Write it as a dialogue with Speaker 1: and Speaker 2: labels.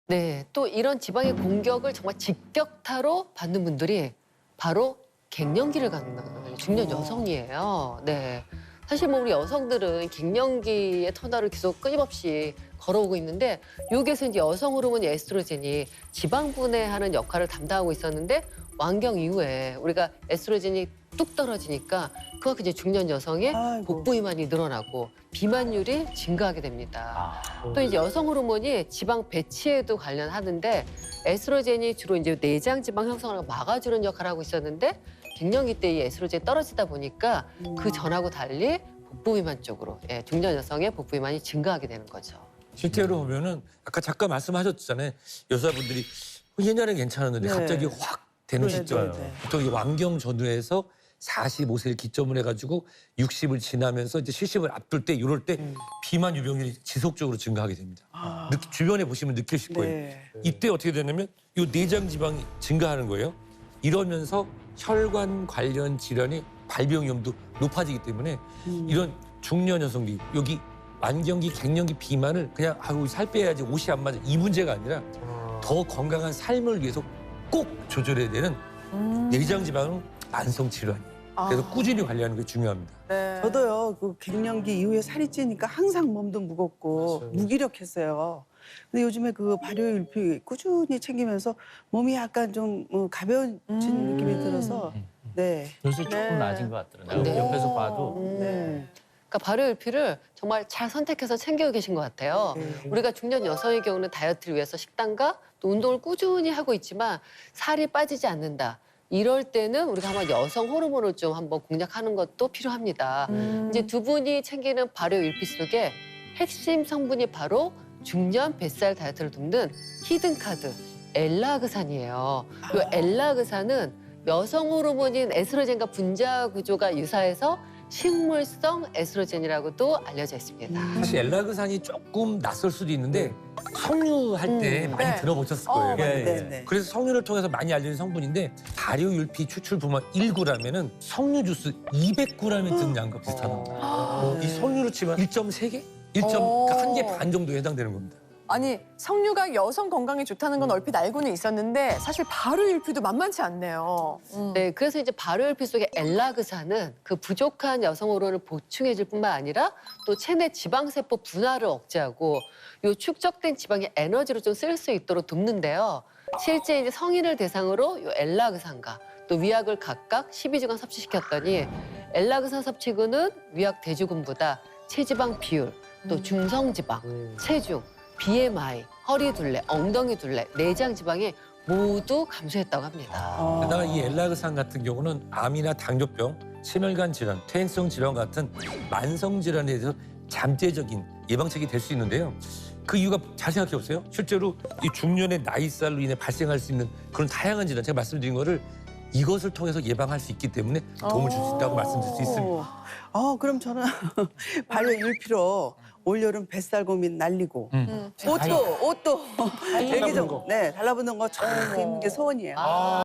Speaker 1: 네, 또 이런 지방의 공격을 정말 직격타로 받는 분들이 바로 갱년기를 갖는 중년 여성이에요. 네. 사실 뭐 우리 여성들은 갱년기의 터널을 계속 끊임없이 걸어오고 있는데 여기에서 이제 여성 호르몬 에스트로겐이 지방 분해하는 역할을 담당하고 있었는데 완경 이후에 우리가 에스트로겐이 뚝 떨어지니까 그만큼 이제 중년 여성의
Speaker 2: 아이고.
Speaker 1: 복부비만이 늘어나고 비만율이 증가하게 됩니다. 또 이제 여성 호르몬이 지방 배치에도 관련하는데 에스트로겐이 주로 이제 내장 지방 형성을 막아주는 역할을 하고 있었는데 갱년기 때 이 에스트로겐이 떨어지다 보니까 그 전하고 달리 복부비만 쪽으로 중년 여성의 복부비만이 증가하게 되는 거죠.
Speaker 3: 실제로 보면은 아까 잠깐 말씀하셨잖아요. 여자분들이 옛날엔 괜찮았는데
Speaker 2: 네.
Speaker 3: 갑자기 확 되는 시점.
Speaker 2: 네.
Speaker 3: 보통 이 완경 전후에서 45세를 기점으로 해가지고 60을 지나면서 이제 70을 앞둘 때 이럴 때 비만 유병률이 지속적으로 증가하게 됩니다. 주변에 보시면 느끼실 거예요.
Speaker 2: 네.
Speaker 3: 이때 어떻게 되냐면 이 내장 지방이 증가하는 거예요. 이러면서 혈관 관련 질환이 발병 위험도 높아지기 때문에 이런 중년 여성들이 여기 만경기, 갱년기 비만을 그냥 아유 살 빼야지 옷이 안 맞아 이 문제가 아니라 더 건강한 삶을 위해서 꼭 조절해야 되는 내장 지방은 만성 질환이에요. 그래서 꾸준히 관리하는 게 중요합니다.
Speaker 4: 네.
Speaker 2: 저도요, 그 갱년기 이후에 살이 찌니까 항상 몸도 무겁고 무기력했어요. 근데 요즘에 그 발효율피 꾸준히 챙기면서 몸이 약간 좀 가벼워진 느낌이 들어서 네.
Speaker 5: 요새 조금
Speaker 4: 네.
Speaker 5: 나아진 것 같더라고요.
Speaker 1: 네.
Speaker 5: 옆에서 봐도.
Speaker 2: 네.
Speaker 1: 그러니까 발효율피를 정말 잘 선택해서 챙기고 계신 것 같아요. 우리가 중년 여성의 경우는 다이어트를 위해서 식단과 또 운동을 꾸준히 하고 있지만 살이 빠지지 않는다. 이럴 때는 우리가 한번 여성 호르몬을 좀 한번 공략하는 것도 필요합니다. 이제 두 분이 챙기는 발효율피 속에 핵심 성분이 바로 중년 뱃살 다이어트를 돕는 히든카드 엘라그산이에요. 이 엘라그산은 여성 호르몬인 에스트로겐과 분자 구조가 유사해서 식물성 에스트로겐이라고도 알려져 있습니다.
Speaker 3: 사실 엘라그산이 조금 낯설 수도 있는데 석류할 때 많이
Speaker 4: 네.
Speaker 3: 들어보셨을 거예요.
Speaker 2: 네, 네.
Speaker 3: 그래서 석류를 통해서 많이 알려진 성분인데 발효율피 추출분만 1g이면 석류 주스 200g이 드는 양과 비슷하답니다. 이 석류를 치면 1.3개? 1.1개 반 정도에 해당되는 겁니다.
Speaker 4: 아니 석류가 여성 건강에 좋다는 건 얼핏 알고는 있었는데 사실 발효율피도 만만치 않네요.
Speaker 1: 네, 그래서 이제 발효율피 속의 엘라그산은 그 부족한 여성 호르몬을 보충해줄 뿐만 아니라 또 체내 지방세포 분화를 억제하고 요 축적된 지방의 에너지로 좀 쓸 수 있도록 돕는데요. 실제 이제 성인을 대상으로 요 엘라그산과 또 위약을 각각 12주간 섭취시켰더니 엘라그산 섭취군은 위약 대주군보다 체지방 비율, 또 중성지방, 체중, BMI, 허리 둘레, 엉덩이 둘레, 내장 지방이 모두 감소했다고 합니다.
Speaker 3: 게다가 이 엘라그산 같은 경우는 암이나 당뇨병, 심혈관 질환, 퇴행성 질환 같은 만성 질환에 대해서 잠재적인 예방책이 될 수 있는데요. 그 이유가 잘 생각해 보세요. 실제로 이 중년의 나이살로 인해 발생할 수 있는 그런 다양한 질환, 제가 말씀드린 거를 이것을 통해서 예방할 수 있기 때문에 도움을 줄 수 있다고 말씀드릴 수 있습니다.
Speaker 2: 그럼 저는 발효율피로 올여름 뱃살 고민 날리고 옷도 얘기 좀 달라붙는 거 쫙 입는 게 소원이에요.